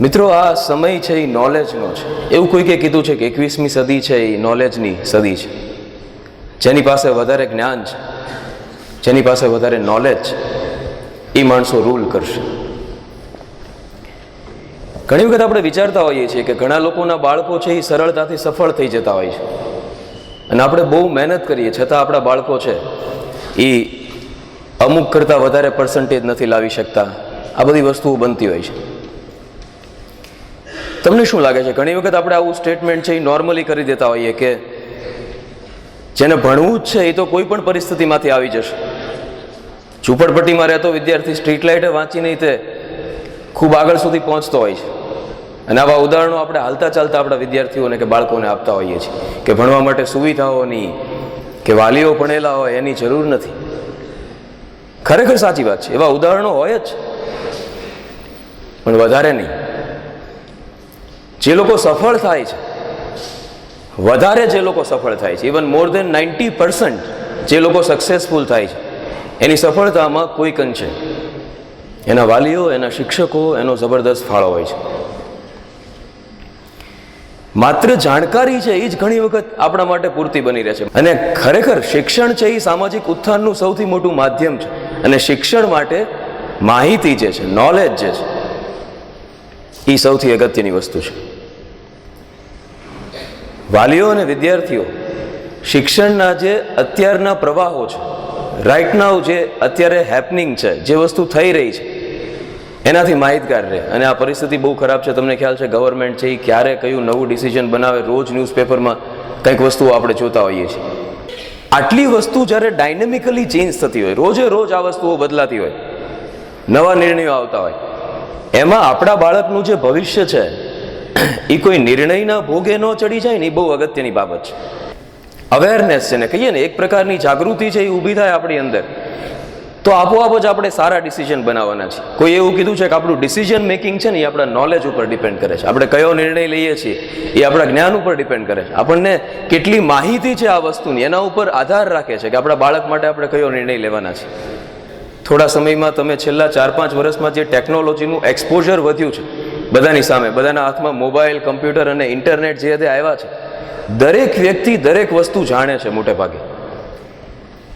મિત્રો, આ સમય છે એ નોલેજનો છે. એવું કોઈકે કીધું છે કે 21મી સદી છે એ નોલેજની સદી છે. જેની પાસે વધારે જ્ઞાન છે, જેની પાસે વધારે નોલેજ છે, એ માણસો રૂલ કરશે. ઘણી વખત આપણે વિચારતા હોઈએ છીએ કે ઘણા લોકોના બાળકો છે એ સરળતાથી સફળ થઈ જતા હોય છે, અને આપણે બહુ મહેનત કરીએ છતાં આપણા બાળકો છે એ અમુક કરતાં વધારે પર્સન્ટેજ નથી લાવી શકતા. આ બધી વસ્તુઓ બનતી હોય છે. તમને શું લાગે છે, ઘણી વખત આપણે આવું સ્ટેટમેન્ટ છે એ નોર્મલી કરી દેતા હોઈએ કે જેને ભણવું જ છે એ તો કોઈ પણ પરિસ્થિતિમાંથી આવી જશે. ઝૂંપડપટ્ટીમાં રહેતો વિદ્યાર્થી સ્ટ્રીટ લાઇટે વાંચીને તે ખૂબ આગળ સુધી પહોંચતો હોય છે. અને આવા ઉદાહરણો આપણે હાલતા ચાલતા આપણા વિદ્યાર્થીઓને કે બાળકોને આપતા હોઈએ છીએ કે ભણવા માટે સુવિધાઓની કે વાલીઓ ભણેલા હોય એની જરૂર નથી. ખરેખર સાચી વાત છે, એવા ઉદાહરણો હોય જ, પણ વધારે નહીં. જે લોકો સફળ થાય છે, વધારે જે લોકો સફળ થાય છે, ઇવન મોર દેન 90% જે લોકો સક્સેસફુલ થાય છે, એની સફળતામાં કોઈક અંશે એના વાલીઓ, એના શિક્ષકો, એનો જબરદસ્ત ફાળો હોય છે. માત્ર જાણકારી છે એ જ ઘણી વખત આપણા માટે પૂરતી બની રહે છે. અને ખરેખર શિક્ષણ છે એ સામાજિક ઉત્થાનનું સૌથી મોટું માધ્યમ છે. અને શિક્ષણ માટે માહિતી જે છે, નોલેજ જે છે, એ સૌથી અગત્યની વસ્તુ છે. વાલીઓ અને વિદ્યાર્થીઓ શિક્ષણના જે અત્યારના પ્રવાહો છે, રાઇટ નાઉ જે અત્યારે હેપનિંગ છે, જે વસ્તુ થઈ રહી છે, એનાથી માહિતગાર રહે. અને આ પરિસ્થિતિ બહુ ખરાબ છે. તમને ખ્યાલ છે ગવર્મેન્ટ છે એ ક્યારે કયું નવું ડિસિઝન બનાવે, રોજ ન્યૂઝપેપરમાં કંઈક વસ્તુઓ આપણે જોતા હોઈએ છીએ. આટલી વસ્તુ જ્યારે ડાયનેમિકલી ચેન્જ થતી હોય, રોજે રોજ આ વસ્તુઓ બદલાતી હોય, નવા નિર્ણયો આવતા હોય, એમાં આપણા બાળકનું જે ભવિષ્ય છે એ કોઈ નિર્ણયના ભોગે ન ચડી જાય ને, એ બહુ અગત્યની બાબત છે. અવેરનેસ છે ને કહીએ ને, એક પ્રકારની જાગૃતિ છે એ ઊભી થાય આપણી અંદર, તો આપોઆપ જ આપણે સારા ડિસિઝન બનાવવાના છે. કોઈ એવું કીધું છે કે આપણું ડિસિઝન મેકિંગ છે ને એ આપણા નોલેજ ઉપર ડિપેન્ડ કરે છે. આપણે કયો નિર્ણય લઈએ છીએ એ આપણા જ્ઞાન ઉપર ડિપેન્ડ કરે છે. આપણને કેટલી માહિતી છે આ વસ્તુની એના ઉપર આધાર રાખે છે કે આપણા બાળક માટે આપણે કયો નિર્ણય લેવાના છે. થોડા સમયમાં તમે છેલ્લા 4-5 વર્ષમાં જે ટેકનોલોજીનું એક્સપોઝર વધ્યું છે બધાની સામે, બધાના હાથમાં મોબાઈલ, કમ્પ્યુટર અને ઇન્ટરનેટ જે આવ્યા છે, દરેક વ્યક્તિ દરેક વસ્તુ જાણે છે મોટે ભાગે.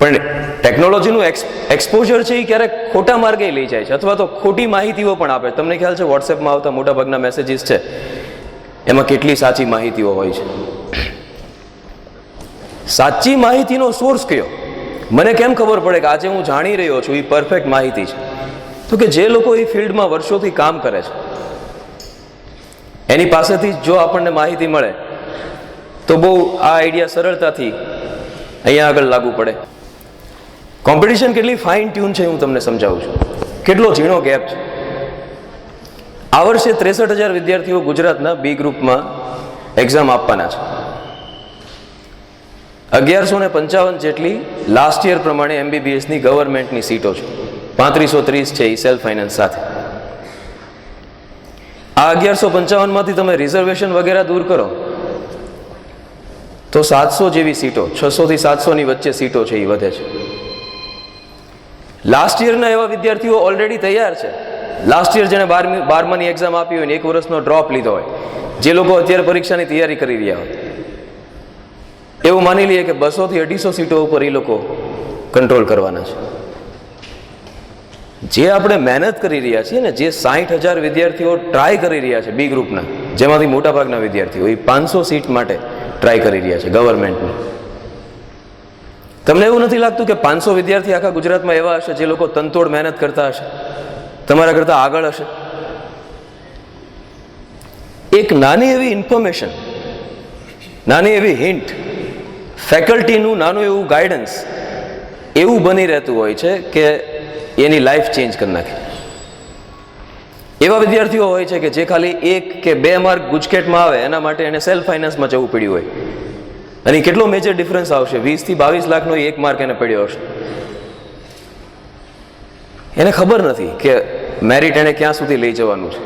પણ ટેકનોલોજીનું એક્સપોઝર છે એ ક્યારેક ખોટા માર્ગે લઈ જાય છે, અથવા તો ખોટી માહિતીઓ પણ આપે. તમને ખ્યાલ છે વોટ્સએપમાં આવતા મોટાભાગના મેસેજીસ છે એમાં કેટલી સાચી માહિતીઓ હોય છે. સાચી માહિતીનો સોર્સ કયો? મને કેમ ખબર પડે કે આજે હું જાણી રહ્યો છું એ પરફેક્ટ માહિતી છે? તો કે જે લોકો એ ફિલ્ડમાં વર્ષોથી કામ કરે છે એની પાસેથી જો આપણને માહિતી મળે તો બહુ આ આઈડિયા સરળતાથી અહીંયા આગળ લાગુ પડે. કોમ્પિટિશન કેટલી ફાઇન ટ્યુન છે હું તમને સમજાવું છું, કેટલો ઝીણો ગેપ છે. આ વર્ષે 63,000 વિદ્યાર્થીઓ ગુજરાતના બી ગ્રુપમાં એક્ઝામ આપવાના છે. 1155 જેટલી લાસ્ટ યર પ્રમાણે MBBSની ગવર્મેન્ટની સીટો છે. 3530 છે એ સેલ્ફ ફાઇનાન્સ સાથે. આ 1155માંથી તમે રિઝર્વેશન વગેરે દૂર કરો તો 700 જેવી સીટો, 600 થી 700ની વચ્ચે સીટો છે એ વધે છે. લાસ્ટ યરના એવા વિદ્યાર્થીઓ ઓલરેડી તૈયાર છે. લાસ્ટ યર જેને 12માની એક્ઝામ આપી હોય ને 1 વર્ષનો ડ્રોપ લીધો હોય, જે લોકો અત્યારે પરીક્ષાની તૈયારી કરી રહ્યા હોય, એવું માની લઈએ કે 200 થી 250 સીટો ઉપર એ લોકો કંટ્રોલ કરવાના છે. જે આપણે મહેનત કરી રહ્યા છીએ ને, જે 60,000 વિદ્યાર્થીઓ ટ્રાય કરી રહ્યા છે બી ગ્રુપના, જેમાંથી મોટાભાગના વિદ્યાર્થીઓ એ 500 સીટ માટે ટ્રાય કરી રહ્યા છે ગવર્મેન્ટની. તમને એવું નથી લાગતું કે 500 વિદ્યાર્થી આખા ગુજરાતમાં એવા હશે જે લોકો તનતોડ મહેનત કરતા હશે, તમારા કરતા આગળ હશે? એક નાની એવી ઇન્ફોર્મેશન, નાની એવી હિન્ટ, ફેકલ્ટીનું નાનું એવું ગાઈડન્સ એવું બની રહેતું હોય છે કે એની લાઈફ ચેન્જ કરી નાખે. એવા વિદ્યાર્થીઓ હોય છે કે જે ખાલી 1 કે 2 માર્ક ગુજકેટમાં આવે એના માટે એને સેલ્ફ ફાઇનાન્સમાં જવું પડ્યું હોય, અને કેટલો મેજર ડિફરન્સ આવશે. 20 થી 22 લાખનો 1 માર્ક એને પડ્યો હશે. એને ખબર નથી કે મેરિટ એને ક્યાં સુધી લઈ જવાનું છે.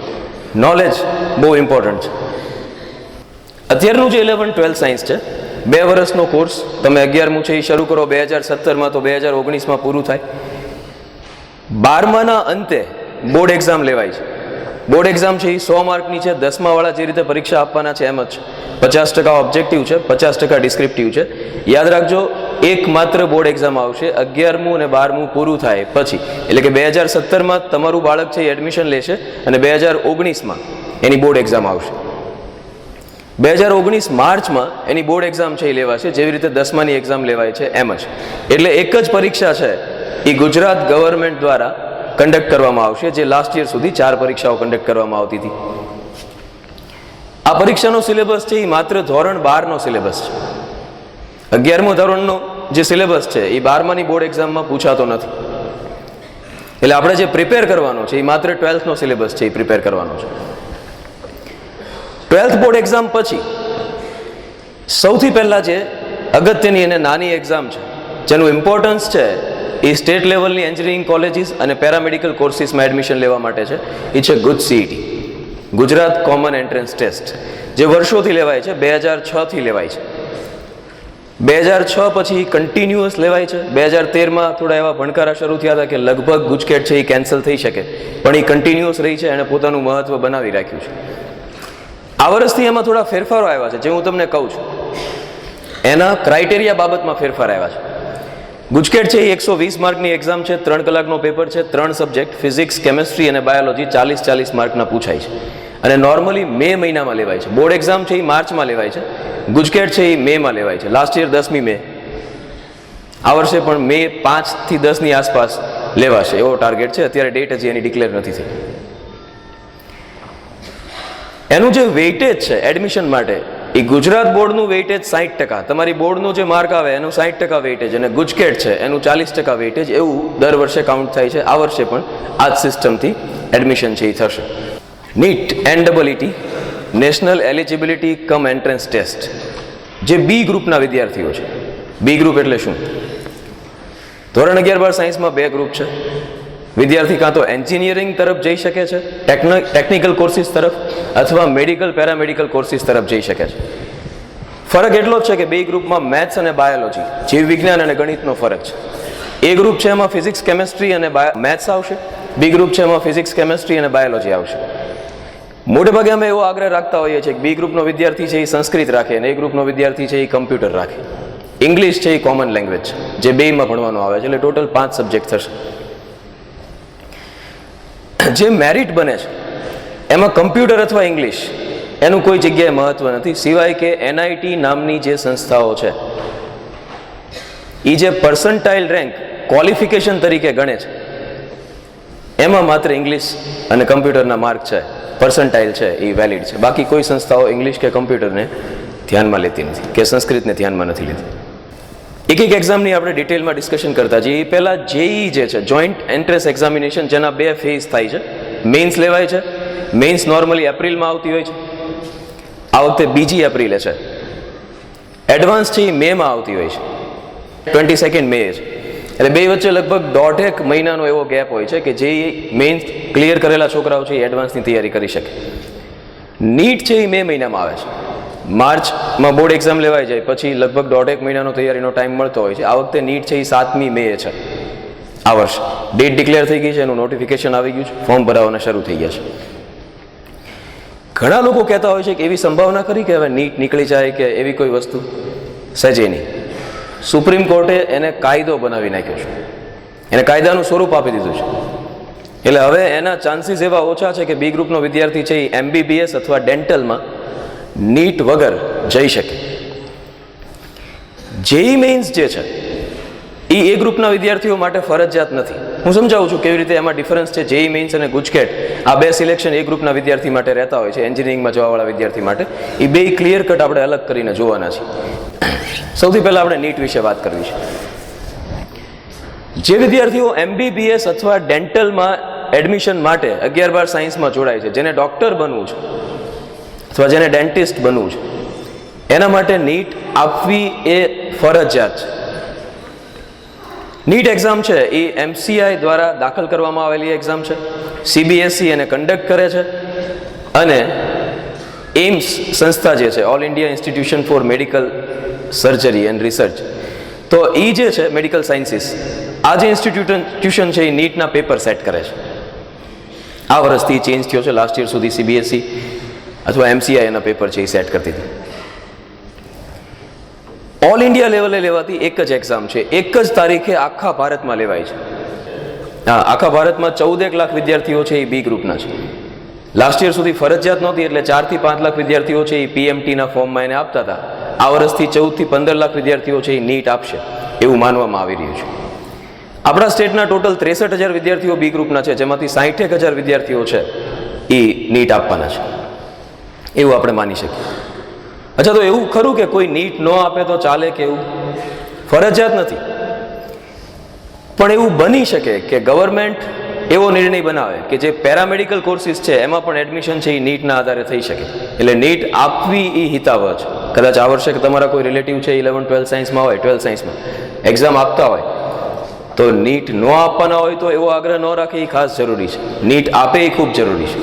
નોલેજ બહુ ઇમ્પોર્ટન્ટ છે. અત્યારનું જે 11-12 સાયન્સ છે, 2 વર્ષનો કોર્સ, તમે 11મું છે એ શરૂ કરો 2017માં તો 2019માં પૂરું થાય. 12માના અંતે બોર્ડ એક્ઝામ લેવાય છે. બોર્ડ એક્ઝામ છે એ 100 માર્કની છે. 10મા વાળા જે રીતે પરીક્ષા આપવાના છે એમ જ છે. 50% ઓબ્જેક્ટિવ છે, 50% ડિસ્ક્રિપ્ટિવ છે. યાદ રાખજો, એકમાત્ર બોર્ડ એક્ઝામ આવશે 11મું અને 12મું પૂરું થાય પછી, એટલે કે 2017માં તમારું બાળક છે એ એડમિશન લેશે અને 2019માં એની બોર્ડ એક્ઝામ આવશે. 2019 માર્ચમાં એની બોર્ડ એક્ઝામ છે એ લેવાશે, જેવી રીતે 10માની એક્ઝામ લેવાય છે એમ જ. એટલે એક જ પરીક્ષા છે એ ગુજરાત ગવર્મેન્ટ દ્વારા કન્ડક્ટ કરવામાં આવશે, જે લાસ્ટ યર સુધી 4 પરીક્ષાઓ કન્ડક્ટ કરવામાં આવતી હતી. આ પરીક્ષાનો સિલેબસ છે એ માત્ર ધોરણ 12નો સિલેબસ છે. 11મો ધોરણનો જે સિલેબસ છે એ 12માની બોર્ડ એક્ઝામમાં પૂછાતો નથી. એટલે આપણે જે પ્રિપેર કરવાનો છે એ માત્ર 12થનો સિલેબસ છે એ પ્રિપેર કરવાનો છે. 12th બોર્ડ એક્ઝામ પછી સૌથી પહેલાં જે અગત્યની અને નાની એક્ઝામ છે જેનું ઇમ્પોર્ટન્સ છે એ સ્ટેટ લેવલની એન્જિનિયરિંગ કોલેજીસ અને પેરામેડિકલ કોર્સીસમાં એડમિશન લેવા માટે છે. એ છે GUJCET, Gujarat common entrance test, જે વર્ષોથી લેવાય છે. 2006થી લેવાય છે. 2006 પછી કન્ટિન્યુઅસ લેવાય છે. 2013માં થોડા એવા ભણકારા શરૂ થયા હતા કે લગભગ ગુજકેટ છે એ કેન્સલ થઈ શકે, પણ એ કન્ટિન્યુઅસ રહી છે અને પોતાનું મહત્વ બનાવી રાખ્યું છે. આ વર્ષથી એમાં થોડા ફેરફારો આવ્યા છે, જે હું તમને કહું છું. એના ક્રાઇટેરિયા બાબતમાં ફેરફાર આવ્યા છે. ગુજકેટ છે એ 120 માર્કની એક્ઝામ છે, 3 કલાકનો પેપર છે, 3 સબ્જેક્ટ ફિઝિક્સ, કેમેસ્ટ્રી અને બાયોલોજી 40-40 માર્કના પૂછાય છે. અને નોર્મલી મે મહિનામાં લેવાય છે. બોર્ડ એક્ઝામ છે એ માર્ચમાં લેવાય છે, ગુજકેટ છે એ મેમાં લેવાય છે. લાસ્ટ યર 10મી મે, આ વર્ષે પણ મે 5 થી 10ની આસપાસ લેવાશે એવો ટાર્ગેટ છે. અત્યારે ડેટ હજી એની ડિક્લેર નથી થઈ. એનું જે વેઇટેજ છે એડમિશન માટે, એ ગુજરાત બોર્ડનું વેઇટેજ 60%, તમારી બોર્ડનું જે માર્ક આવે એનું 60% વેઇટેજ, અને ગુજકેટ છે એનું 40% વેઇટેજ, એવું દર વર્ષે કાઉન્ટ થાય છે. આ વર્ષે પણ આ જ સિસ્ટમથી એડમિશન છે એ થશે. NEET NEET, national eligibility cum entrance test, જે બી ગ્રુપના વિદ્યાર્થીઓ છે. બી ગ્રુપ એટલે શું? ધોરણ 11-12 સાયન્સમાં 2 ગ્રુપ છે. વિદ્યાર્થી કાં તો એન્જિનિયરિંગ તરફ જઈ શકે છે, ટેકનિકલ કોર્સીસ તરફ, અથવા મેડિકલ પેરામેડિકલ કોર્સીસ તરફ જઈ શકે છે. ફરક એટલો જ છે કે બે ગ્રુપમાં મેથ્સ અને બાયોલોજી, જીવ વિજ્ઞાન અને ગણિતનો ફરક છે. એ ગ્રુપ છે એમાં ફિઝિક્સ, કેમેસ્ટ્રી અને મેથ્સ આવશે. બી ગ્રુપ છે એમાં ફિઝિક્સ, કેમેસ્ટ્રી અને બાયોલોજી આવશે. મોટે ભાગે અમે એવો આગ્રહ રાખતા હોઈએ છીએ કે બી ગ્રુપનો વિદ્યાર્થી છે એ સંસ્કૃત રાખે અને એ ગ્રુપનો વિદ્યાર્થી છે એ કમ્પ્યુટર રાખે. ઇંગ્લિશ છે એ કોમન લેંગ્વેજ છે, જે બેમાં ભણવાનું આવે છે. એટલે ટોટલ 5 સબ્જેક્ટ થશે. જે મેરિટ બને છે એમાં કમ્પ્યુટર અથવા ઇંગ્લિશ એનું કોઈ જગ્યાએ મહત્વ નથી, સિવાય કે NIT નામની જે સંસ્થાઓ છે એ જે પર્સન્ટાઇલ રેન્ક ક્વોલિફિકેશન તરીકે ગણે છે, એમાં માત્ર ઇંગ્લિશ અને કમ્પ્યુટરના માર્ક છે, પર્સન્ટાઇલ છે એ વેલિડ છે. બાકી કોઈ સંસ્થાઓ ઇંગ્લિશ કે કમ્પ્યુટરને ધ્યાનમાં લેતી નથી, કે સંસ્કૃતને ધ્યાનમાં નથી લેતી. એક એક્ઝામની આપણે ડિટેલમાં ડિસ્કશન કરતા જઈએ. એ પહેલાં JEE જે છે, જોઈન્ટ એન્ટ્રન્સ એક્ઝામિનેશન, જેના 2 ફેઝ થાય છે. મેઇન્સ લેવાય છે. મેઇન્સ નોર્મલી એપ્રિલમાં આવતી હોય છે, આ વખતે બીજી એપ્રિલે છે. એડવાન્સ છે એ મેમાં આવતી હોય છે, 22 મે છે. એટલે બે વચ્ચે લગભગ 1.5 મહિનાનો એવો ગેપ હોય છે કે જે મેઇન્સ ક્લિયર કરેલા છોકરાઓ છે એ એડવાન્સની તૈયારી કરી શકે. નીટ છે એ મે મહિનામાં આવે છે. માર્ચમાં બોર્ડ એક્ઝામ લેવાઈ જાય પછી લગભગ 1.5 મહિનાનો તૈયારીનો ટાઈમ મળતો હોય છે. આ વખતે નીટ છે એ 7મી મે છે. આ વર્ષે ડેટ ડિક્લેર થઈ ગઈ છે, એનું નોટિફિકેશન આવી ગયું છે, ફોર્મ ભરાવાના શરૂ થઈ ગયા છે. ઘણા લોકો કહેતા હોય છે કે એવી સંભાવના ખરી કે હવે નીટ નીકળી જાય કે એવી કોઈ વસ્તુ? સહેજે નહીં. સુપ્રીમ કોર્ટે એને કાયદો બનાવી નાખ્યો છે, એને કાયદાનું સ્વરૂપ આપી દીધું છે. એટલે હવે એના ચાન્સીસ એવા ઓછા છે કે બી ગ્રુપનો વિદ્યાર્થી છે એ MBBS અથવા ડેન્ટલમાં નીટ વગર જઈ શકે. JEE મેઇન્સ જે છે એ ગ્રુપના વિદ્યાર્થીઓ માટે ફરજિયાત નથી. હું સમજાવું છું કેવી રીતે એમાં ડિફરન્સ છે. JEE મેઇન્સ અને ગુજકેટ, આ 2 સિલેક્શન એ ગ્રુપના વિદ્યાર્થી માટે રહેતા હોય છે, એન્જિનિયરિંગમાં જવાવાળા વિદ્યાર્થી માટે. એ 2 ક્લિયર કટ આપણે અલગ કરીને જોવાના છે. સૌથી પહેલાં આપણે નીટ વિશે વાત કરવી છે. જે વિદ્યાર્થીઓ MBBS અથવા ડેન્ટલમાં એડમિશન માટે 11-12 સાયન્સમાં જોડાય છે, જેને ડૉક્ટર બનવું છે અથવા જેને ડેન્ટિસ્ટ બનવું છે, એના માટે નીટ આપવી એ ફરજિયાત છે. નીટ એક્ઝામ છે એ MCI દ્વારા દાખલ કરવામાં આવેલી એક્ઝામ છે. CBSE એને કન્ડક્ટ કરે છે અને એમ્સ સંસ્થા જે છે, all India institution four medical surgery and research, તો એ જે છે મેડિકલ સાયન્સીસ, આ જે ઇન્સ્ટિટ્યુશન છે એ નીટના પેપર સેટ કરે છે. આ વર્ષથી ચેન્જ થયો છે. લાસ્ટ યર સુધી સીબીએસઈ અથવા એમસીઆઈ એના પેપર છે એ સેટ કરતી હતી. ઓલ ઇન્ડિયા લેવલે લેવાતી એક જ એક્ઝામ છે, એક જ તારીખે આખા ભારતમાં લેવાય છે. હા, આખા ભારતમાં 14 લાખ વિદ્યાર્થીઓ છે એ બી ગ્રુપના છે. લાસ્ટ યર સુધી ફરજિયાત નહોતી, એટલે 4 થી 5 લાખ વિદ્યાર્થીઓ છે એ પીએમટીના ફોર્મમાં એને આપતા હતા. આ વર્ષથી 14 થી 15 લાખ વિદ્યાર્થીઓ છે એ નીટ આપશે એવું માનવામાં આવી રહ્યું છે. આપણા સ્ટેટના ટોટલ 63,000 વિદ્યાર્થીઓ બી ગ્રુપના છે, જેમાંથી 61,000 વિદ્યાર્થીઓ છે એ નીટ આપવાના છે એવું આપણે માની શકીએ. અચ્છા, તો એવું ખરું કે કોઈ નીટ ન આપે તો ચાલે કે એવું? ફરજિયાત નથી, પણ એવું બની શકે કે ગવર્મેન્ટ એવો નિર્ણય બનાવે કે જે પેરામેડિકલ કોર્સિસ છે એમાં પણ એડમિશન છે એ નીટના આધારે થઈ શકે. એટલે નીટ આપવી એ હિતાવહ છે. કદાચ આ વર્ષે કે તમારા કોઈ રિલેટિવ છે 11-12 સાયન્સમાં હોય, 12 સાયન્સમાં એક્ઝામ આપતા હોય, તો નીટ ન આપવાના હોય તો એવો આગ્રહ ન રાખે એ ખાસ જરૂરી છે. નીટ આપે એ ખૂબ જરૂરી છે.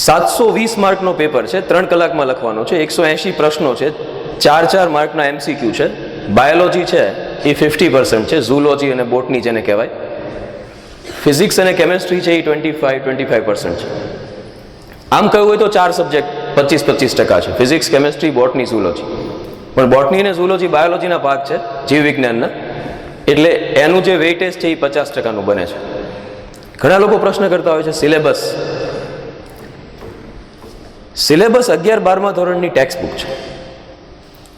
720 માર્કનો પેપર છે, 3 કલાકમાં લખવાનો છે, 180 પ્રશ્નો છે, 4 માર્કના એમસીક્યુ છે. બાયોલોજી છે એ 50% છે, ઝૂલોજી અને બોટની જેને કહેવાય. ફિઝિક્સ અને કેમેસ્ટ્રી છે એ 25% છે. આમ કહ્યું હોય તો 4 સબ્જેક્ટ 25% છે, ફિઝિક્સ, કેમેસ્ટ્રી, બોટની, ઝૂલોજી. પણ બોટની અને ઝૂલોજી બાયોલોજીના ભાગ છે, જીવ વિજ્ઞાનના, એટલે એનું જે વેઇટેજ છે એ 50%નું બને છે. ઘણા લોકો પ્રશ્ન કરતા હોય છે સિલેબસ 11-12મા ધોરણની ટેક્સ્ટ બુક છે.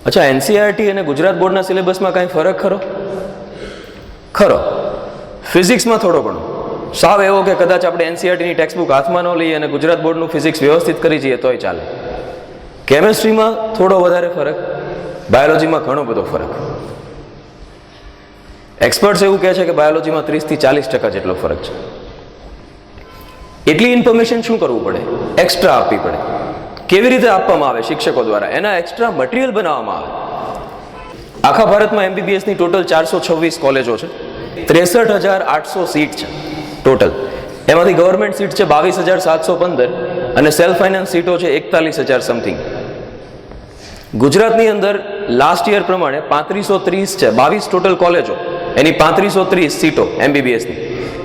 અચ્છા, એનસીઆરટી અને ગુજરાત બોર્ડના સિલેબસમાં કાંઈ ફરક ખરો? ફિઝિક્સમાં થોડો ઘણો, સાવ એવો કે કદાચ આપણે એનસીઆરટીની ટેક્સ્ટ બુક હાથમાં ન લઈએ અને ગુજરાત બોર્ડનું ફિઝિક્સ વ્યવસ્થિત કરી જઈએ તોય ચાલે. કેમેસ્ટ્રીમાં થોડો વધારે ફરક, બાયોલોજીમાં ઘણો બધો ફરક. એક્સપર્ટ્સ એવું કહે છે કે બાયોલોજીમાં 30 થી 40% જેટલો ફરક છે. એટલી ઇન્ફોર્મેશન શું કરવું પડે? એક્સ્ટ્રા આપવી પડે. કેવી રીતે આપવામાં આવે? શિક્ષકો દ્વારા એના એક્સ્ટ્રા મટીરિયલ બનાવવામાં આવે. આખા ભારતમાં એમબીબીએસની ટોટલ 426 કોલેજો છે, 63,800 સીટ છે ટોટલ. એમાંથી ગવર્મેન્ટ સીટ છે 22,715 અને સેલ્ફ ફાઇનાન્સ સીટો છે 41,000 સમથિંગ. ગુજરાતની અંદર લાસ્ટ યર પ્રમાણે 3530 છે, 22 ટોટલ કોલેજો, એની 3530 સીટો એમબીબીએસની.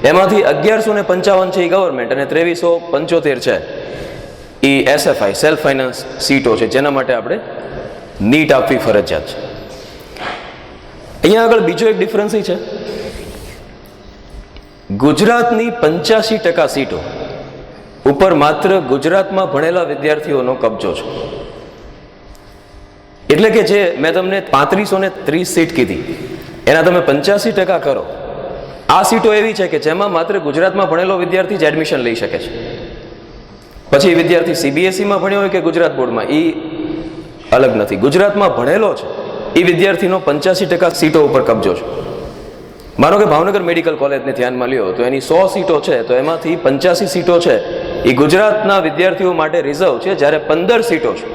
એમાંથી 1155 છે એ ગવર્મેન્ટ અને 2375 છે એ એસએફઆઈ સેલ્ફ ફાઇનાન્સ સીટો છે, જેના માટે આપણે નીટ આપવી ફરજિયાત છે. અહીંયા આગળ બીજો એક ડિફરન્સ છે, ગુજરાતની 85% સીટો ઉપર માત્ર ગુજરાતમાં ભણેલા વિદ્યાર્થીઓનો કબજો છે. એટલે કે જે મેં તમને 3530 સીટ કીધી એના તમે 85% કરો. આ સીટો એવી છે કે જેમાં માત્ર ગુજરાતમાં ભણેલો વિદ્યાર્થી જ એડમિશન લઈ શકે છે. પછી વિદ્યાર્થી સીબીએસઈમાં ભણ્યો હોય કે ગુજરાત બોર્ડમાં, એ અલગ નથી. ગુજરાતમાં ભણેલો છે એ વિદ્યાર્થીનો 85% સીટો ઉપર કબજો છે. માનો કે ભાવનગર મેડિકલ કોલેજને ધ્યાનમાં લ્યો તો એની 100 સીટો છે, તો એમાંથી 85 સીટો છે એ ગુજરાતના વિદ્યાર્થીઓ માટે રિઝર્વ છે, જ્યારે 15 સીટો છે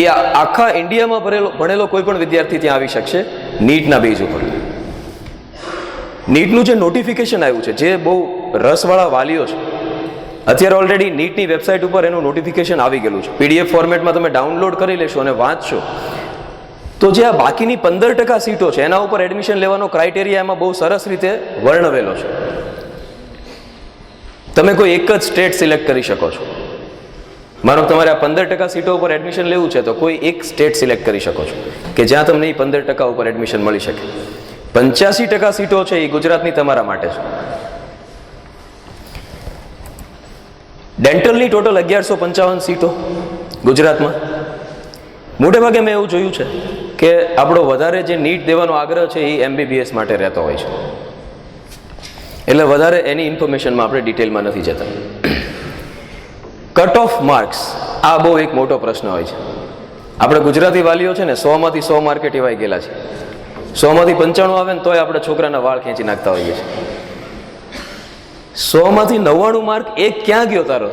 એ આખા ઇન્ડિયામાં ભણેલો કોઈ પણ વિદ્યાર્થી ત્યાં આવી શકશે નીટના બેઝ ઉપર. નીટનું જે નોટિફિકેશન આવ્યું છે, જે બહુ રસવાળા વાલીઓ છે, અત્યારે ઓલરેડી નીટની વેબસાઇટ ઉપર એનું નોટિફિકેશન આવી ગયેલું છે. પીડીએફ ફોર્મેટમાં તમે ડાઉનલોડ કરી લેશો અને વાંચશો તો જે આ બાકીની 15% સીટો છે એના ઉપર એડમિશન લેવાનો ક્રાઇટેરિયા એમાં બહુ સરસ રીતે વર્ણવેલો છે. તમે કોઈ એક જ સ્ટેટ સિલેક્ટ કરી શકો છો. માનો તમારે આ 15% સીટો ઉપર એડમિશન લેવું છે તો કોઈ એક સ્ટેટ સિલેક્ટ કરી શકો છો કે જ્યાં તમને એ 15% ઉપર એડમિશન મળી શકે. 85% સીટો છે એ ગુજરાતની તમારા માટે છે. ડેન્ટલની ટોટલ 1155 સીટો ગુજરાતમાં. મોટે ભાગે મેં એવું જોયું છે કે આપણો વધારે જે નીટ દેવાનો આગ્રહ છે એ એમબીબીએસ માટે રહેતો હોય છે, એટલે વધારે એની ઇન્ફોર્મેશનમાં આપણે ડિટેલમાં નથી જતા. કટ ઓફ માર્ક્સ, આ બહુ એક મોટો પ્રશ્ન હોય છે. આપણે ગુજરાતી વાલીઓ છે ને 100માંથી 100 માર્કે ટેવાઈ ગયેલા છે. 100માંથી 95 આવે ને તોય આપણે છોકરાના વાળ ખેંચી નાખતા હોઈએ છીએ. 100માંથી 99 માર્ક એક ક્યાં ગયો તારો?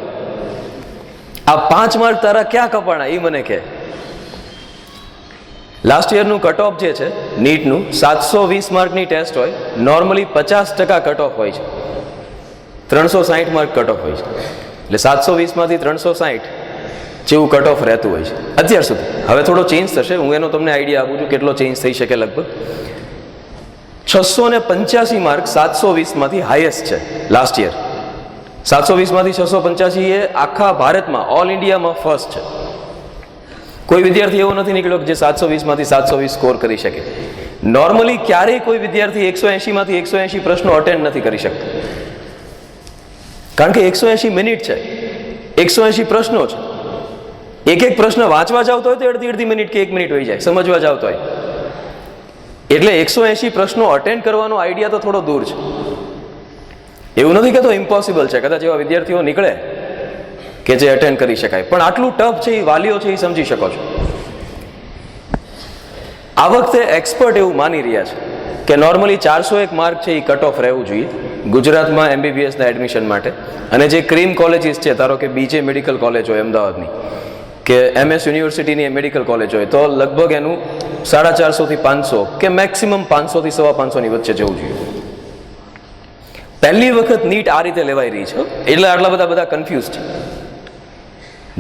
આ 5 માર્ક તારા ક્યાં કપાણા એ મને કહે. લાસ્ટ યરનું કટ ઓફ જે છે નીટનું 720 માર્કની ટેસ્ટ હોય, નોર્મલી 50% કટ ઓફ હોય છે, 360 માર્ક કટ ઓફ હોય છે. એટલે 720માંથી 360 જેવું કટ ઓફ રહેતું હોય છે અત્યાર સુધી. હવે થોડો ચેન્જ થશે, હું એનો તમને આઈડિયા આપું છું કેટલો ચેન્જ થઈ શકે લગભગ. 685 માર્ક 720માંથી હાઈએસ્ટ છે લાસ્ટ યર. 720માંથી 685 એ આખા ભારતમાં ઓલ ઇન્ડિયામાં ફર્સ્ટ છે. કોઈ વિદ્યાર્થી એવો નથી નીકળ્યો કે જે 720માંથી 720 સ્કોર કરી શકે. નોર્મલી ક્યારેય કોઈ વિદ્યાર્થી 180માંથી 180 પ્રશ્નો અટેન્ડ નથી કરી શકતો, કારણ કે 180 મિનિટ છે, 180 પ્રશ્નો છે. એક એક પ્રશ્ન વાંચવા જાવ તો હોય તો અડધી મિનિટ કે 1 મિનિટ હોઈ જાય, સમજવા જાવ તો હોય. એટલે 180 પ્રશ્નો અટેન્ડ કરવાનો આઈડિયા તો થોડો દૂર છે. એવું નથી કહેતો ઇમ્પોસિબલ છે, કદાચ એવા વિદ્યાર્થીઓ નીકળે કે જે અટેન્ડ કરી શકાય, પણ આટલું ટફ છે એ વાલીઓ છે એ સમજી શકો છો. આ વખતે એક્સપર્ટ એવું માની રહ્યા છે કે નોર્મલી 401 માર્ક છે એ કટ ઓફ રહેવું જોઈએ ગુજરાતમાં MBBSના એડમિશન માટે. અને જે ક્રીમ કોલેજીસ છે, ધારો કે BJ મેડિકલ કોલેજ હોય અમદાવાદની, કે MS યુનિવર્સિટીની મેડિકલ કોલેજ હોય, તો લગભગ એનું 450 થી 500 કે મેક્સિમમ 500 થી 550 ની વચ્ચે જવું જોઈએ. પહેલી વખત નીટ આ રીતે લેવાઈ રહી છે એટલે આટલા બધા કન્ફ્યુઝ છે.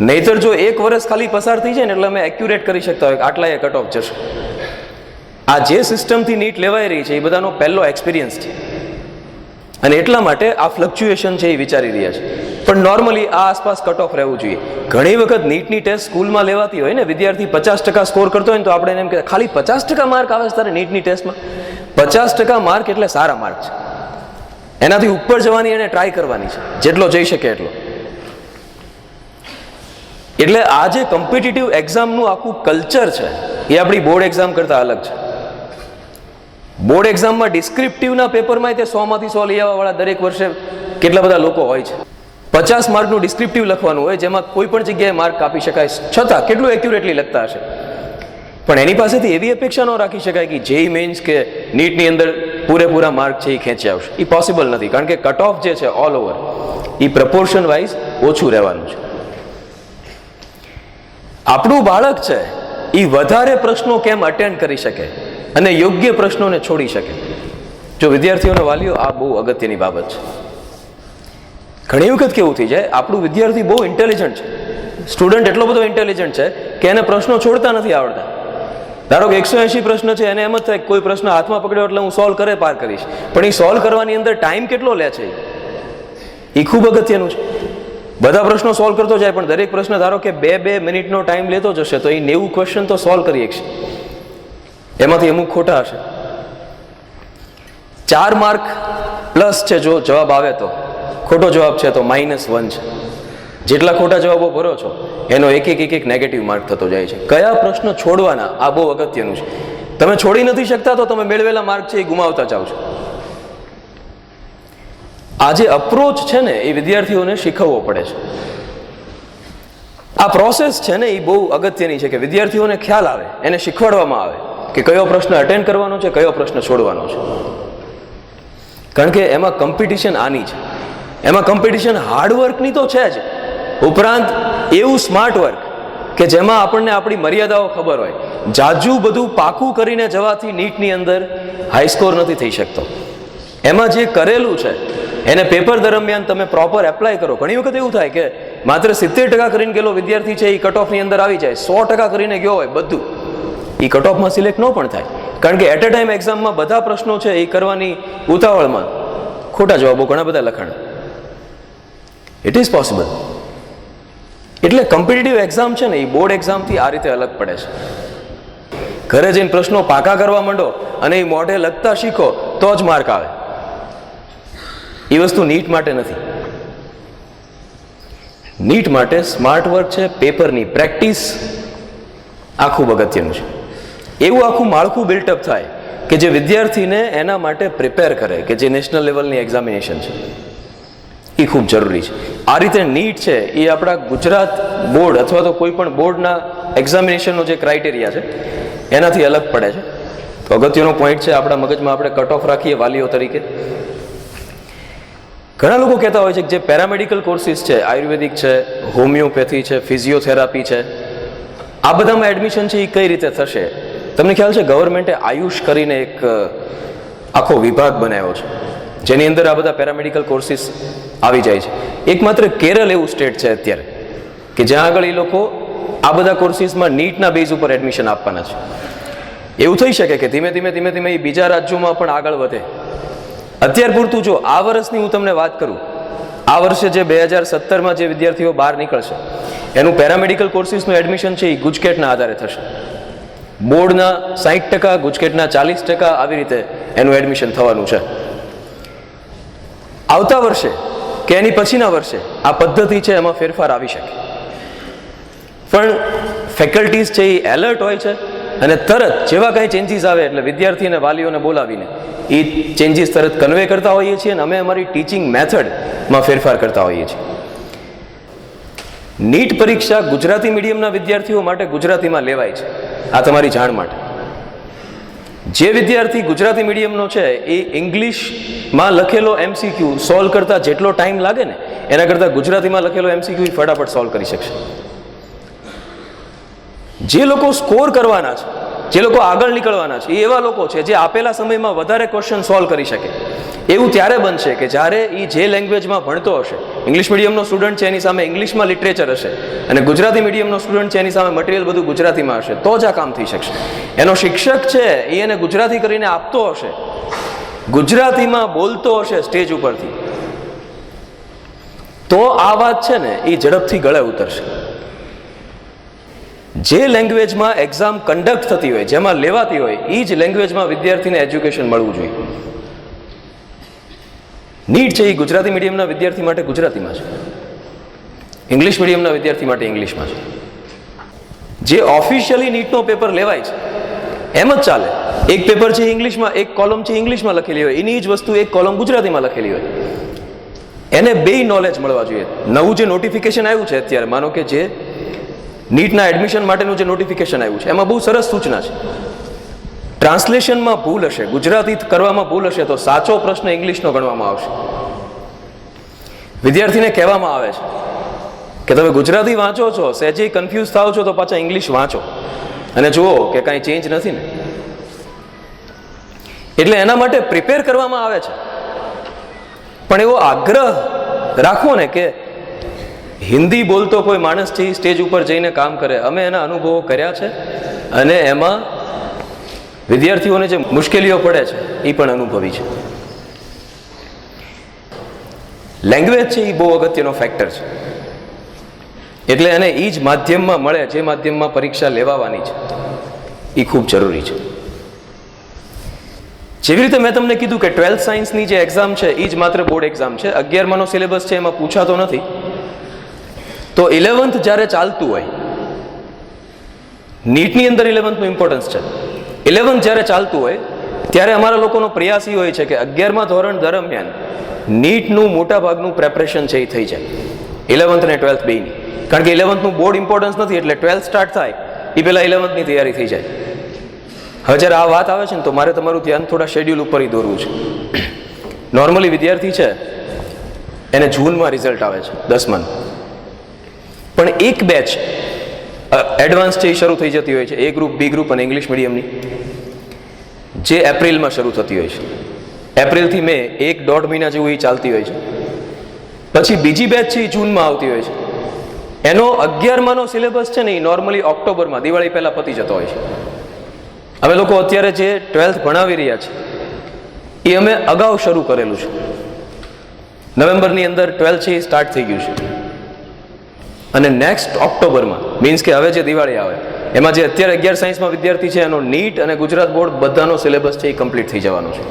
નહીતર જો એક વર્ષ ખાલી પસાર થઈ જાય ને એટલે અમે એક્યુરેટ કરી શકતા હોય કે આટલા એ કટ ઓફ જશે. આ જે સિસ્ટમથી નીટ લેવાઈ રહી છે એ બધાનો પહેલો એક્સપિરિયન્સ છે, અને એટલા માટે આ ફ્લક્ચ્યુએશન છે એ વિચારી રહ્યા છે. પણ નોર્મલી આ આસપાસ કટ ઓફ રહેવું જોઈએ. ઘણી વખત નીટની ટેસ્ટ સ્કૂલમાં લેવાતી હોય ને, વિદ્યાર્થી 50% સ્કોર કરતો હોય ને તો આપણે એમ કે ખાલી 50% માર્ક આવે છે તારે નીટની ટેસ્ટમાં. 50% માર્ક એટલે સારા માર્ક છે, એનાથી ઉપર જવાની એને ટ્રાય કરવાની છે, જેટલો જઈ શકે એટલો. એટલે આ જે કોમ્પિટિટિવ એક્ઝામનું આખું કલ્ચર છે એ આપણી બોર્ડ એક્ઝામ કરતાં અલગ છે. બોર્ડ એક્ઝામમાં ડિસ્ક્રિપ્ટિવના પેપરમાં તે 100માંથી 100 લઈ આવવાવાળા દરેક વર્ષે કેટલા બધા લોકો હોય છે. 50 માર્કનું ડિસ્ક્રિપ્ટિવ લખવાનું હોય જેમાં કોઈ પણ જગ્યાએ માર્ક કાપી શકાય, છતાં કેટલું એક્યુરેટલી લખતા હશે. પણ એની પાસેથી એવી અપેક્ષા ન રાખી શકાય કે JEE મેઇન્સ કે નીટની અંદર પૂરેપૂરા માર્ક છે એ ખેંચી આવશે. એ પોસિબલ નથી, કારણ કે કટ ઓફ જે છે ઓલ ઓવર એ પ્રપોર્શન વાઇઝ ઓછું રહેવાનું છે. આપણું બાળક છે એ વધારે પ્રશ્નો કેમ અટેન્ડ કરી શકે અને યોગ્ય પ્રશ્નોને છોડી શકે. જો વિદ્યાર્થીઓના વાલીઓ, આ બહુ અગત્યની બાબત છે. ઘણી વખત કેવું થઈ જાય, આપણું વિદ્યાર્થી બહુ ઇન્ટેલિજન્ટ છે, સ્ટુડન્ટ એટલો બધો ઇન્ટેલિજન્ટ છે કે એને પ્રશ્નો છોડતા નથી આવડતા. ધારો કે 180 પ્રશ્ન છે, એને એમ જ થાય કોઈ પ્રશ્ન હાથમાં પકડ્યો એટલે હું સોલ્વ કરે પાર કરીશ, પણ એ સોલ્વ કરવાની અંદર ટાઈમ કેટલો લે છે એ ખૂબ અગત્યનું છે. બધા પ્રશ્નો સોલ્વ કરતો જાય, પણ દરેક પ્રશ્ન ધારો કે 2 મિનિટનો ટાઈમ લેતો જશે તો એ 90 ક્વેશ્ચન તો સોલ્વ કરી શકશે, એમાંથી અમુક ખોટા હશે. 4 માર્ક પ્લસ છે જો જવાબ આવે તો, ખોટો જવાબ છે તો -1 છે. જેટલા ખોટા જવાબો ભરો છો એનો એક નેગેટિવ માર્ક થતો જાય છે. કયા પ્રશ્ન છોડવાના આ બહુ અગત્યનું છે. તમે છોડી નથી શકતા તો તમે મેળવેલા માર્ક છે એ ગુમાવતા જાઓ છો. આ જે અપ્રોચ છે ને એ વિદ્યાર્થીઓને શીખવવો પડે છે. આ પ્રોસેસ છે ને એ બહુ અગત્યની છે કે વિદ્યાર્થીઓને ખ્યાલ આવે, એને શીખવાડવામાં આવે કે કયો પ્રશ્ન અટેન્ડ કરવાનો છે, કયો પ્રશ્ન છોડવાનો છે. કારણ કે એમાં કોમ્પિટિશન આની છે, એમાં કોમ્પિટિશન હાર્ડવર્કની તો છે જ, ઉપરાંત એવું સ્માર્ટ વર્ક કે જેમાં આપણને આપણી મર્યાદાઓ ખબર હોય. જાજુ બધું પાકું કરીને જવાથી નીટની અંદર હાઈ સ્કોર નથી થઈ શકતો. એમાં જે કરેલું છે એને પેપર દરમિયાન તમે પ્રોપર એપ્લાય કરો. ઘણી વખત એવું થાય કે માત્ર 70% કરીને ગયેલો વિદ્યાર્થી છે એ કટ ઓફની અંદર આવી જાય, 100% કરીને ગયો હોય બધું, એ કટ ઓફમાં સિલેક્ટ ન પણ થાય. કારણ કે એટ અ ટાઈમ એક્ઝામમાં બધા પ્રશ્નો છે એ કરવાની ઉતાવળમાં ખોટા જવાબો ઘણા બધા લખાણ. It is possible. એટલે કોમ્પિટિટિવ એક્ઝામ છે ને એ બોર્ડ એક્ઝામથી આ રીતે અલગ પડે છે. ઘરે જઈને પ્રશ્નો પાકા કરવા માંડો અને એ મોઢે લખતા શીખો તો જ માર્ક આવે. એ વસ્તુ નીટ માટે નથી. નીટ માટે સ્માર્ટ વર્ક છે, પેપરની પ્રેક્ટિસ, આ ખૂબ અગત્યનું છે. એવું આખું માળખું બિલ્ટઅપ થાય કે જે વિદ્યાર્થીને એના માટે પ્રિપેર કરે, કે જે નેશનલ લેવલની એક્ઝામિનેશન છે એ ખૂબ જરૂરી છે. આ રીતે નીટ છે એ આપણા ગુજરાત બોર્ડ અથવા તો કોઈ પણ બોર્ડના એક્ઝામિનેશનનો જે ક્રાઇટેરિયા છે એનાથી અલગ પડે છે. તો અગત્યનો પોઈન્ટ છે આપણા મગજમાં આપણે કટ ઓફ રાખીએ વાલીઓ તરીકે. ઘણા લોકો કહેતા હોય છે કે જે પેરામેડિકલ કોર્સિસ છે, આયુર્વેદિક છે, હોમિયોપેથી છે, ફિઝિયોથેરાપી છે, આ બધામાં એડમિશન છે એ કઈ રીતે થશે? તમને ખ્યાલ છે ગવર્મેન્ટે આયુષ કરીને એક આખો વિભાગ બનાવ્યો છે જેની અંદર આ બધા પેરામેડિકલ કોર્સિસ આવી જાય છે. એકમાત્ર કેરળ એવું સ્ટેટ છે અત્યારે કે જ્યાં આગળ એ લોકો આ બધા કોર્સિસમાં નીટના બેઝ ઉપર એડમિશન આપવાના છે. એવું થઈ શકે કે ધીમે ધીમે ધીમે ધીમે એ બીજા રાજ્યોમાં પણ આગળ વધે. અત્યાર પૂરતું જો આ વર્ષની હું તમને વાત કરું, આ વર્ષે જે 2017માં જે વિદ્યાર્થીઓ બહાર નીકળશે એનું પેરામેડિકલ કોર્સિસનું એડમિશન છે એ ગુજકેટના આધારે થશે. બોર્ડના 60%, ગુજકેટના 40%, આવી રીતે એનું એડમિશન થવાનું છે. આવતા વર્ષે કે એની પછીના વર્ષે આ પદ્ધતિ છે એમાં ફેરફાર આવી શકે, પણ ફેકલ્ટીઝ છે એ એલર્ટ હોય છે અને તરત જેવા કાંઈ ચેન્જીસ આવે એટલે વિદ્યાર્થી અને વાલીઓને બોલાવીને એ ચેન્જીસ તરત કન્વે કરતા હોઈએ છીએ અને અમે અમારી ટીચિંગ મેથડમાં ફેરફાર કરતા હોઈએ છીએ. નીટ પરીક્ષા ગુજરાતી મીડિયમના વિદ્યાર્થીઓ માટે ગુજરાતીમાં લેવાય છે. આ તમારી જાણ માટે. જે વિદ્યાર્થી ગુજરાતી મીડિયમનો છે એ ઇંગ્લિશમાં લખેલો MCQ સોલ્વ કરતા જેટલો ટાઈમ લાગે ને એના કરતાં ગુજરાતીમાં લખેલો MCQ ફટાફટ સોલ્વ કરી શકશે. જે લોકો સ્કોર કરવાના છે, જે લોકો આગળ નીકળવાના છે, એ એવા લોકો છે જે આપેલા સમયમાં વધારે ક્વેશ્ચન સોલ્વ કરી શકે. એવું ત્યારે બનશે કે જ્યારે એ જે લેંગ્વેજમાં ભણતો હશે, ઇંગ્લિશ મીડિયમનો સ્ટુડન્ટ છે એની સામે ઇંગ્લિશમાં લિટરેચર હશે અને ગુજરાતી મીડિયમનો સ્ટુડન્ટ છે એની સામે મટીરિયલ બધું ગુજરાતીમાં હશે, તો જ આ કામ થઈ શકશે. એનો શિક્ષક છે એ એને ગુજરાતી કરીને આપતો હશે, ગુજરાતીમાં બોલતો હશે સ્ટેજ ઉપરથી, તો આ વાત છે ને એ ઝડપથી ગળે ઉતરશે. જે લેંગ્વેજમાં એક્ઝામ કન્ડક્ટ થતી હોય, જેમાં લેવાતી હોય, એ જ લેંગ્વેજમાં વિદ્યાર્થીને એજ્યુકેશન મળવું જોઈએ. નીટ છે એ ગુજરાતી મીડિયમના વિદ્યાર્થી માટે ગુજરાતીમાં છે, ઇંગ્લિશ મીડિયમના વિદ્યાર્થી માટે ઇંગ્લિશમાં છે. જે ઓફિશિયલી નીટનો પેપર લેવાય છે એમ જ ચાલે. એક પેપર છે ઇંગ્લિશમાં, એક કોલમ છે ઇંગ્લિશમાં લખેલી હોય, એની જ વસ્તુ એક કોલમ ગુજરાતીમાં લખેલી હોય. એને બેય નોલેજ મળવા જોઈએ. નવું જે નોટિફિકેશન આવ્યું છે અત્યારે, માનો કે જે નીટના એડમિશન માટેનું જે નોટિફિકેશન આવ્યું છે એમાં બહુ સરસ સૂચના છે. ટ્રાન્સલેશનમાં ભૂલ હશે, ગુજરાતી કરવામાં ભૂલ હશે તો સાચો પ્રશ્ન ઇંગ્લિશનો ગણવામાં આવશે. વિદ્યાર્થીને કહેવામાં આવે છે કે તમે ગુજરાતી વાંચો છો, સહેજે કન્ફ્યુઝ થાવ છો તો પાછા ઇંગ્લિશ વાંચો અને જુઓ કે કાંઈ ચેન્જ નથી ને. એટલે એના માટે પ્રિપેર કરવામાં આવે છે, પણ એવો આગ્રહ રાખવો ને કે હિન્દી બોલતો કોઈ માણસ છે સ્ટેજ ઉપર જઈને કામ કરે. અમે એના અનુભવો કર્યા છે અને એમાં વિદ્યાર્થીઓને જે મુશ્કેલીઓ પડે છે એ પણ અનુભવી છે. લેંગ્વેજ છે એ બહુ અગત્યનો ફેક્ટર છે. એટલે એને એ જ માધ્યમમાં મળે જે માધ્યમમાં પરીક્ષા લેવાવાની છે, એ ખૂબ જરૂરી છે. જેવી રીતે મેં તમને કીધું કે 12th સાયન્સની જે એક્ઝામ છે એ જ માત્ર બોર્ડ એક્ઝામ છે. 11માનો સિલેબસ છે એમાં પૂછાતો નથી. તો 11th જ્યારે ચાલતું હોય, નીટની અંદર 11thનું ઇમ્પોર્ટન્સ છે. 11th જ્યારે ચાલતું હોય ત્યારે અમારા લોકોનો પ્રયાસ એ હોય છે કે 11મા ધોરણ દરમિયાન નીટનું મોટા ભાગનું પ્રેપરેશન છે એ થઈ જાય, 11th અને 12th બેયની. કારણ કે 11thનું બોર્ડ ઇમ્પોર્ટન્સ નથી, એટલે 12th સ્ટાર્ટ થાય એ પહેલાં 11thની તૈયારી થઈ જાય. હવે જ્યારે આ વાત આવે છે ને તો મારે તમારું ધ્યાન થોડા શેડ્યુલ ઉપર દોરવું છે. નોર્મલી વિદ્યાર્થી છે એને જૂનમાં રિઝલ્ટ આવે છે 10માનું, પણ એક બેચ એડવાન્સ છે એ શરૂ થઈ જતી હોય છે, એ ગ્રુપ, બી ગ્રુપ અને ઇંગ્લિશ મીડિયમની, જે એપ્રિલમાં શરૂ થતી હોય છે. એપ્રિલથી મે 1-1.5 મહિના જેવું એ ચાલતી હોય છે. પછી બીજી બેચ છે એ જૂનમાં આવતી હોય છે. એનો 11માનો સિલેબસ છે ને એ નોર્મલી ઓક્ટોબરમાં, દિવાળી પહેલાં પતી જતો હોય છે. અમે લોકો અત્યારે જે 12th ભણાવી રહ્યા છીએ એ અમે અગાઉ શરૂ કરેલું છે. નવેમ્બરની અંદર 12th છે એ સ્ટાર્ટ થઈ ગયું છે અને નેક્સ્ટ ઓક્ટોબરમાં, મીન્સ કે હવે જે દિવાળી આવે એમાં જે અત્યારે 11 સાયન્સમાં વિદ્યાર્થી છે એનો નીટ અને ગુજરાત બોર્ડ બધાનો સિલેબસ છે એ કમ્પ્લીટ થઈ જવાનો છે.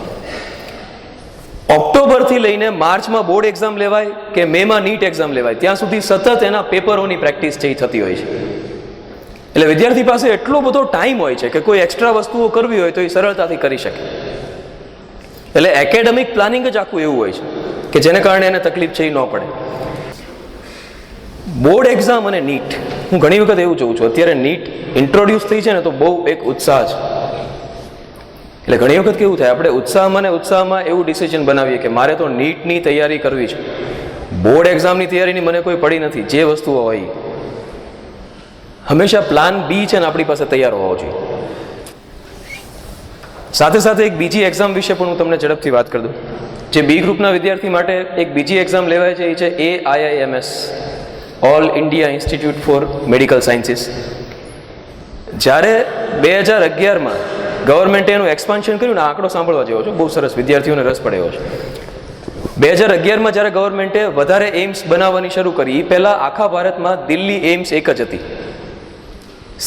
ઓક્ટોબરથી લઈને માર્ચમાં બોર્ડ એક્ઝામ લેવાય કે મેમાં નીટ એક્ઝામ લેવાય ત્યાં સુધી સતત એના પેપરોની પ્રેક્ટિસ છે એ થતી હોય છે. એટલે વિદ્યાર્થી પાસે એટલો બધો ટાઈમ હોય છે કે કોઈ એક્સ્ટ્રા વસ્તુઓ કરવી હોય તો એ સરળતાથી કરી શકે. એટલે એકેડેમિક પ્લાનિંગ જ આખું એવું હોય છે કે જેને કારણે એને તકલીફ છે એ ન પડે. બોર્ડ એક્ઝામ અને નીટ, હું ઘણી વખત એવું જોઉં છું, અત્યારે નીટ ઇન્ટ્રોડ્યુસ થઈ છે ને તો બહુ એક ઉત્સાહ છે. એટલે ઘણી વખત કેવું થાય, આપણે ઉત્સાહમાં એવું ડિસિઝન બનાવીએ કે મારે તો નીટની તૈયારી કરવી છે, બોર્ડ એક્ઝામની તૈયારીની મને કોઈ પડી નથી. જે વસ્તુઓ હોય હંમેશા પ્લાન બી છે ને આપણી પાસે તૈયાર હોવો જોઈએ. સાથે સાથે એક બીજી એક્ઝામ વિશે પણ હું તમને ઝડપથી વાત કરી દઉં. જે બી ગ્રુપના વિદ્યાર્થી માટે એક બીજી એક્ઝામ લેવાય છે એ છે AIIMS, all India institute four medical sciences. જ્યારે 2011માં ગવર્મેન્ટે એનું એક્સપાન્શન કર્યું ને, આંકડો સાંભળવા જેવો છે, બહુ સરસ, વિદ્યાર્થીઓને રસ પડે એવો છે. 2011માં જ્યારે ગવર્મેન્ટે વધારે એમ્સ બનાવવાની શરૂ કરી, એ પહેલાં આખા ભારતમાં દિલ્હી એમ્સ એક જ હતી,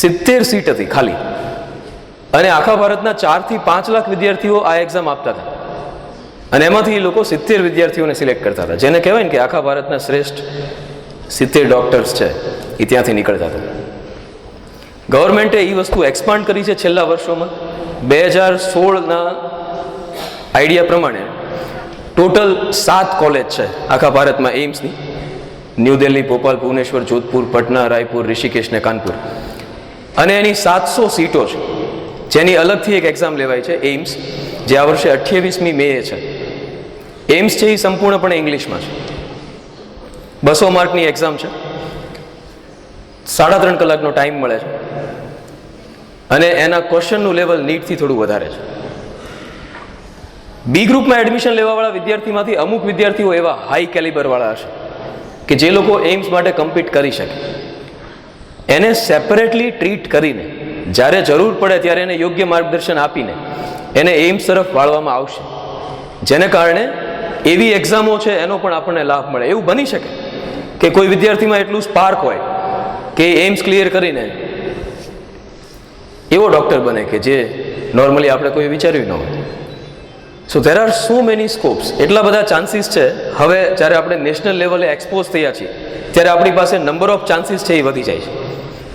70 સીટ હતી ખાલી, અને આખા ભારતના 4 થી 5 લાખ વિદ્યાર્થીઓ આ એક્ઝામ આપતા હતા, અને એમાંથી એ લોકો 70 વિદ્યાર્થીઓને સિલેક્ટ કરતા હતા, જેને કહેવાય ને કે આખા ભારતના શ્રેષ્ઠ 70 ડોક્ટર્સ છે એ ત્યાંથી નીકળતા હતા. ગવર્મેન્ટે એ વસ્તુ એક્સપાન્ડ કરી છે છેલ્લા વર્ષોમાં. 2016ના આઈડિયા પ્રમાણે ટોટલ 7 કોલેજ છે આખા ભારતમાં એમ્સની, ન્યૂ દિલ્હી, ભોપાલ, ભુવનેશ્વર, જોધપુર, પટના, રાયપુર, ઋષિકેશ ને કાનપુર, અને એની 700 સીટો છે, જેની અલગથી એક એક્ઝામ લેવાય છે એમ્સ, જે આ વર્ષે 28મી મે છે. એમ્સ છે એ સંપૂર્ણપણે ઇંગ્લિશમાં છે, 200 માર્કની એક્ઝામ છે, 3.5 કલાકનો ટાઈમ મળે છે, અને એના ક્વેશ્ચનનું લેવલ નીટથી થોડું વધારે છે. બી ગ્રુપમાં એડમિશન લેવાવાળા વિદ્યાર્થીમાંથી અમુક વિદ્યાર્થીઓ એવા હાઈ કેલિબરવાળા હશે કે જે લોકો એમ્સ માટે કમ્પીટ કરી શકે. એને સેપરેટલી ટ્રીટ કરીને, જ્યારે જરૂર પડે ત્યારે એને યોગ્ય માર્ગદર્શન આપીને એને એમ્સ તરફ વાળવામાં આવશે, જેને કારણે એવી એક્ઝામો છે એનો પણ આપણને લાભ મળે. એવું બની શકે કે કોઈ વિદ્યાર્થીમાં એટલું સ્પાર્ક હોય કે એમ્સ ક્લિયર કરીને એવો ડૉક્ટર બને કે જે નોર્મલી આપણે કોઈ વિચાર્યું ન હોય. સો ધેર આર સો મેની સ્કોપ્સ, એટલા બધા ચાન્સીસ છે. હવે જ્યારે આપણે નેશનલ લેવલે એક્સપોઝ થયા છીએ ત્યારે આપણી પાસે નંબર ઓફ ચાન્સીસ છે એ વધી જાય છે,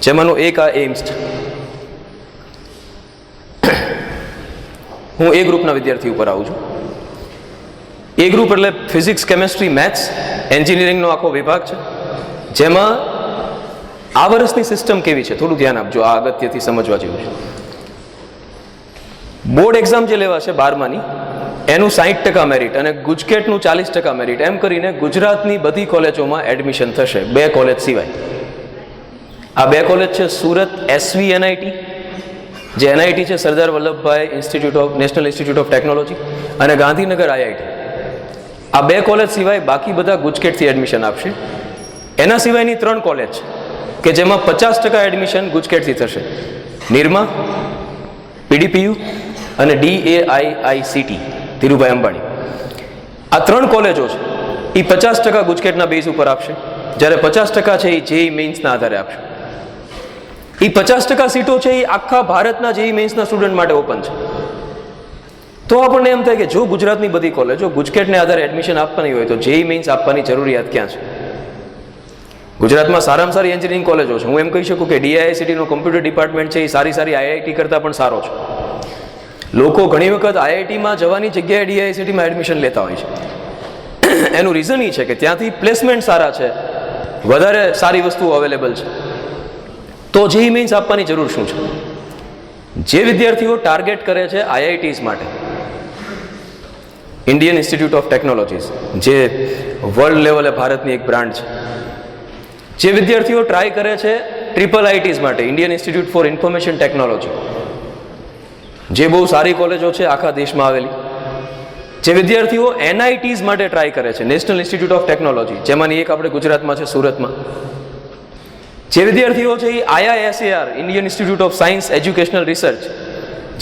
જેમાંનો એક આ એમ્સ છે. હું એ ગ્રુપના વિદ્યાર્થી ઉપર આવું છું. એ ગ્રુપ એટલે ફિઝિક્સ, કેમેસ્ટ્રી, મેથ્સ, એન્જિનિયરિંગનો આખો વિભાગ છે, જેમાં આ વર્ષની સિસ્ટમ કેવી છે થોડું ધ્યાન આપજો, આ અગત્યથી સમજવા જેવું છે. બોર્ડ એક્ઝામ જે લેવાશે 12માની, એનું 60% મેરિટ અને ગુજકેટનું 40% મેરિટ, એમ કરીને ગુજરાતની બધી કોલેજોમાં એડમિશન થશે, 2 કોલેજ સિવાય. આ 2 કોલેજ છે સુરત SVNIT, જે NIT છે, Sardar Vallabhbhai national institute of technology, અને ગાંધીનગર IIT. આ 2 કોલેજ સિવાય બાકી બધા ગુજકેટથી એડમિશન આપશે. એના સિવાયની 3 કોલેજ કે જેમાં 50% એડમિશન ગુજકેટથી થશે, નિરમા, PDPU અને DAIICT ધીરુભાઈ અંબાણી. આ 3 કોલેજો છે એ 50% ગુજકેટના બેઝ ઉપર આપશે, જ્યારે 50% છે એ JEE મેઇન્સના આધારે આપશે. એ 50% સીટો છે એ આખા ભારતના JEE મેઇન્સના સ્ટુડન્ટ માટે ઓપન છે. તો આપણને એમ થાય કે જો ગુજરાતની બધી કોલેજો ગુજકેટને આધારે એડમિશન આપવાની હોય તો JEE મેઇન્સ આપવાની જરૂરિયાત ક્યાં છે? ગુજરાતમાં સારામાં સારી એન્જિનિયરિંગ કોલેજો છે. હું એમ કહી શકું કે DIICTનો કોમ્પ્યુટર ડિપાર્ટમેન્ટ છે એ સારી IIT કરતાં પણ સારો છે. લોકો ઘણી વખત IITમાં જવાની જગ્યાએ DIICTમાં એડમિશન લેતા હોય છે. એનું રીઝન એ છે કે ત્યાંથી પ્લેસમેન્ટ સારા છે, વધારે સારી વસ્તુઓ અવેલેબલ છે. તો JEE મેઇન્સ આપવાની જરૂર શું છે? જે વિદ્યાર્થીઓ ટાર્ગેટ કરે છે IITs માટે, ઇન્ડિયન ઇન્સ્ટિટ્યૂટ ઓફ ટેકનોલોજીસ, જે વર્લ્ડ લેવલે ભારતની એક બ્રાન્ડ છે, જે વિદ્યાર્થીઓ ટ્રાય કરે છે IITs માટે, Indian institute four information technology, જે બહુ સારી કોલેજો છે આખા દેશમાં આવેલી, જે વિદ્યાર્થીઓ NITs માટે ટ્રાય કરે છે, નેશનલ ઇન્સ્ટિટ્યૂટ ઓફ ટેકનોલોજી, જેમાંની એક આપણે ગુજરાતમાં છે સુરતમાં, જે વિદ્યાર્થીઓ છે એ IISAR, Indian institute of science educational research,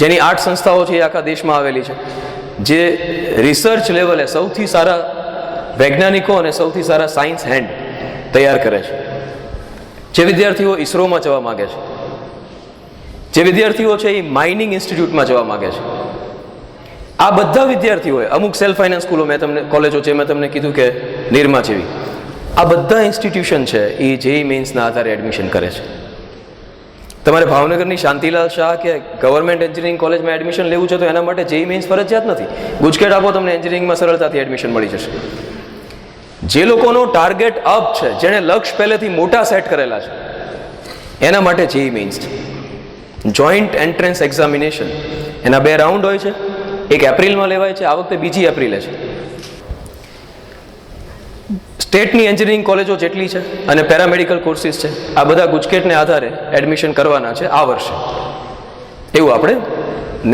જેની 8 સંસ્થાઓ છે એ આખા દેશમાં આવેલી છે, જે રિસર્ચ લેવલે સૌથી સારા વૈજ્ઞાનિકો અને સૌથી સારા સાયન્સ હેન્ડ તૈયાર કરે છે, જે વિદ્યાર્થીઓ ISROમાં જવા માગે છે, જે વિદ્યાર્થીઓ છે એ માઇનિંગ ઇન્સ્ટિટ્યૂટમાં જવા માગે છે. આ બધા વિદ્યાર્થીઓએ અમુક સેલ્ફ ફાઇનાન્સ સ્કૂલો કોલેજો છે, મેં તમને કીધું કે નિરમા જેવી, આ બધા ઇન્સ્ટિટ્યુશન છે એ JEE મેઇન્સના આધારે એડમિશન કરે છે. તમારે ભાવનગરની શાંતિલાલ શાહ કે ગવર્મેન્ટ એન્જિનિયરિંગ કોલેજમાં એડમિશન લેવું છે તો એના માટે JEE મેઇન્સ ફરજિયાત નથી. ગુજકેટ આપો, તમને એન્જિનિયરિંગમાં સરળતાથી એડમિશન મળી જશે. જે લોકોનો ટાર્ગેટ અપ છે, જેણે લક્ષ્ય પહેલેથી મોટા સેટ કરેલા છે, એના માટે JEE મેઇન્સ છે. જોઈન્ટ એન્ટ્રન્સ એક્ઝામિનેશન, એના 2 રાઉન્ડ હોય છે, એક એપ્રિલમાં લેવાય છે, આ વખતે 2 એપ્રિલે છે. સ્ટેટની એન્જિનિયરિંગ કોલેજો જેટલી છે અને પેરામેડિકલ કોર્સિસ છે, આ બધા ગુજકેટને આધારે એડમિશન કરવાના છે આ વર્ષે. એવું આપણે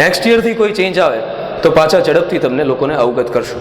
નેક્સ્ટ યરથી કોઈ ચેન્જ આવે તો પાછા ઝડપથી તમને લોકોને અવગત કરશું.